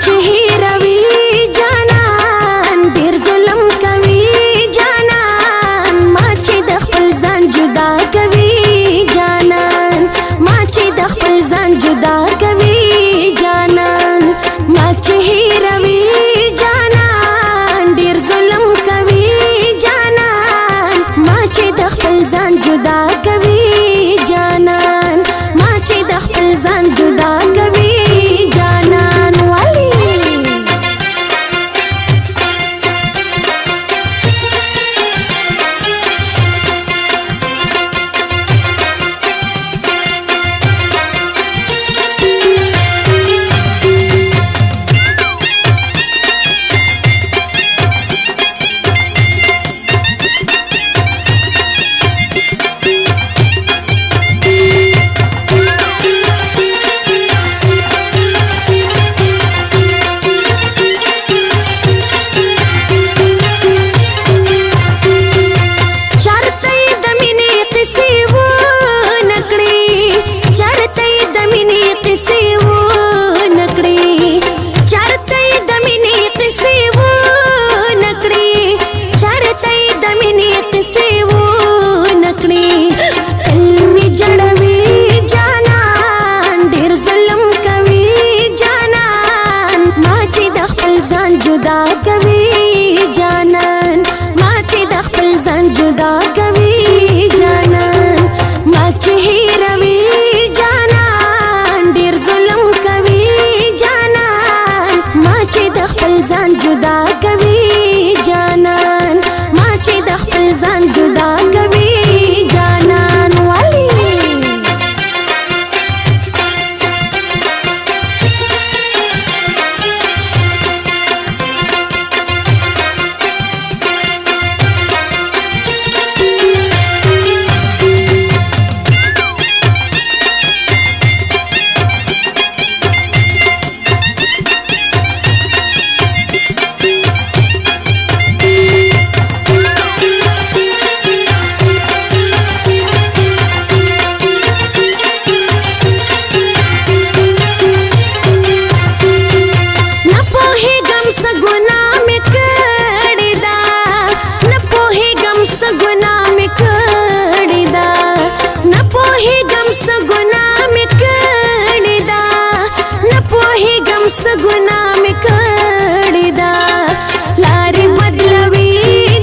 چې هیروي جانان ډیر ظلم کوي جانان ما چې د خپل ځان جدا کوي جانان ما چې د خپل ځان جدا کوي جانان ما چې هیروي جانان ډیر ظلم کوي جانان ما چې د خپل ځان جدا کوي جانان ما چې د خپل ځان جدا کوي جانان والی जुदा कभी जानन माचे दखल जन जुदा कभी जानन माचे ही रवि जानन डेर जुलम कभी जानन माचे दखल जन जुदा कभी जानन माचे दखल जन जुदा कभी जानन वाली सगुना में कड़दा लारी बदलवी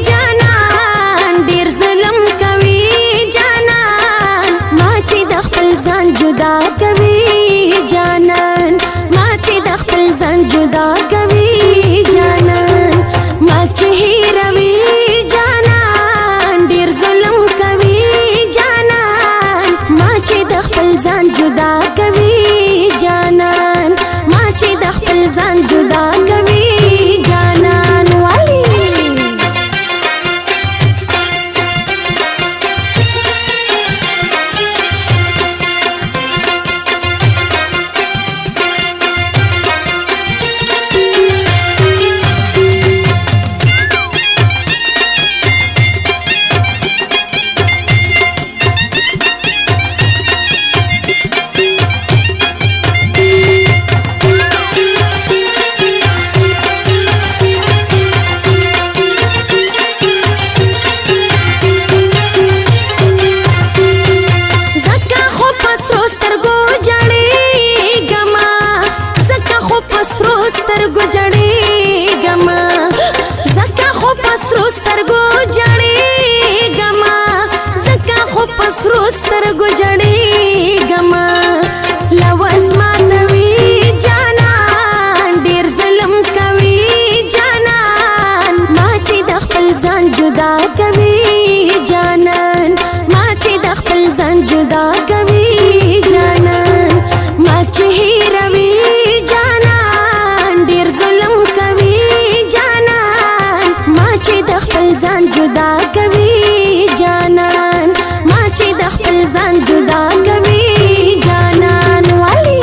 जानन डेर जुलम कवी जानन माची दखल जान जुदा कवी जानन माची दखल जान जुदा कवी जानन माची ही रवि जानन डेर जुलम कवी जानन माची दखल जान जुदा कवी जानन माचे दखल जान जुदा कभी जानन वाली سترګو جړې ګما لوس ماتوي جانان ډېر ظلم کوي جانان ما چې د خپل ځان جدا کوي جانان ما چې د خپل ځان جدا کوي جانان ما چې هیروي جانان ډېر ظلم کوي جانان ما چې د خپل ځان جدا کوي جانان ما چې د خپل ځان جدا کوي جانان والی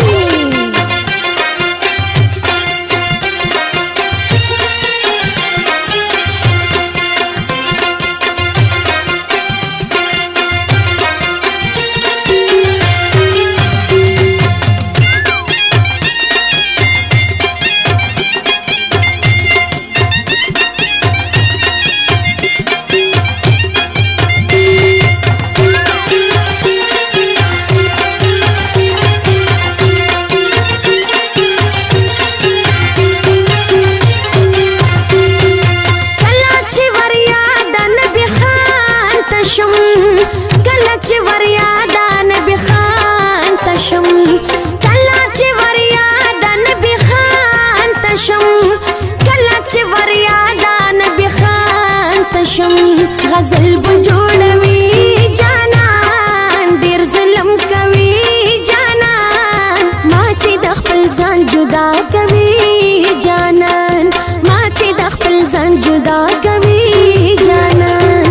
جدا کوي جانان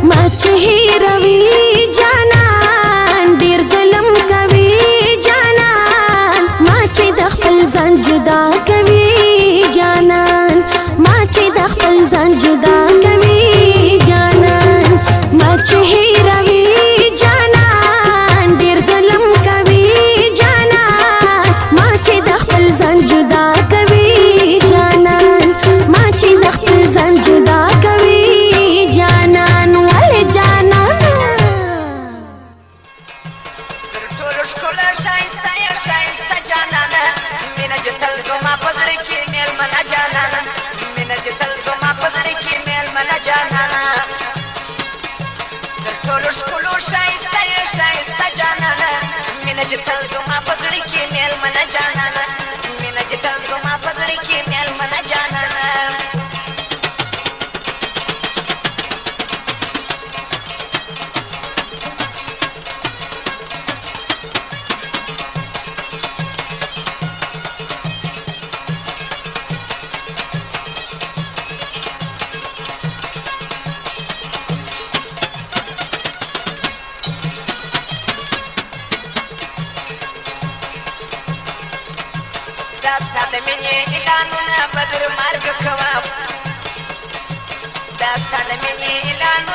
ما چې هیروي جانان ډیر ظلم کوي جانان ما چې د خپل ځان جدا کوي جانان ما چې د خپل ځان جدا کوي جانان ما چې هیروي جانان ډیر ظلم کوي جانان ما چې د خپل ځان جدا کوي جانان ما چې د خپل ځان جدا کوي جانان ولې جانان تر ټولو ښکلا ښایسته یا ښایسته جانانه مینه چې تل زما په زړه کې مېلمنه جانانه مینه چې تل زما په زړه کې مېلمنه جانانه تر ټولو ښکلو ښایسته یا ښایسته جانانه مینه چې تل زما په زړه کې مېلمنه جانانه مینه چې تل زما په زړه کې مېلمنه جانانه دا ستا د مینې اعلانونه به در مرګ کوم دا ستا د مینې اعلانونه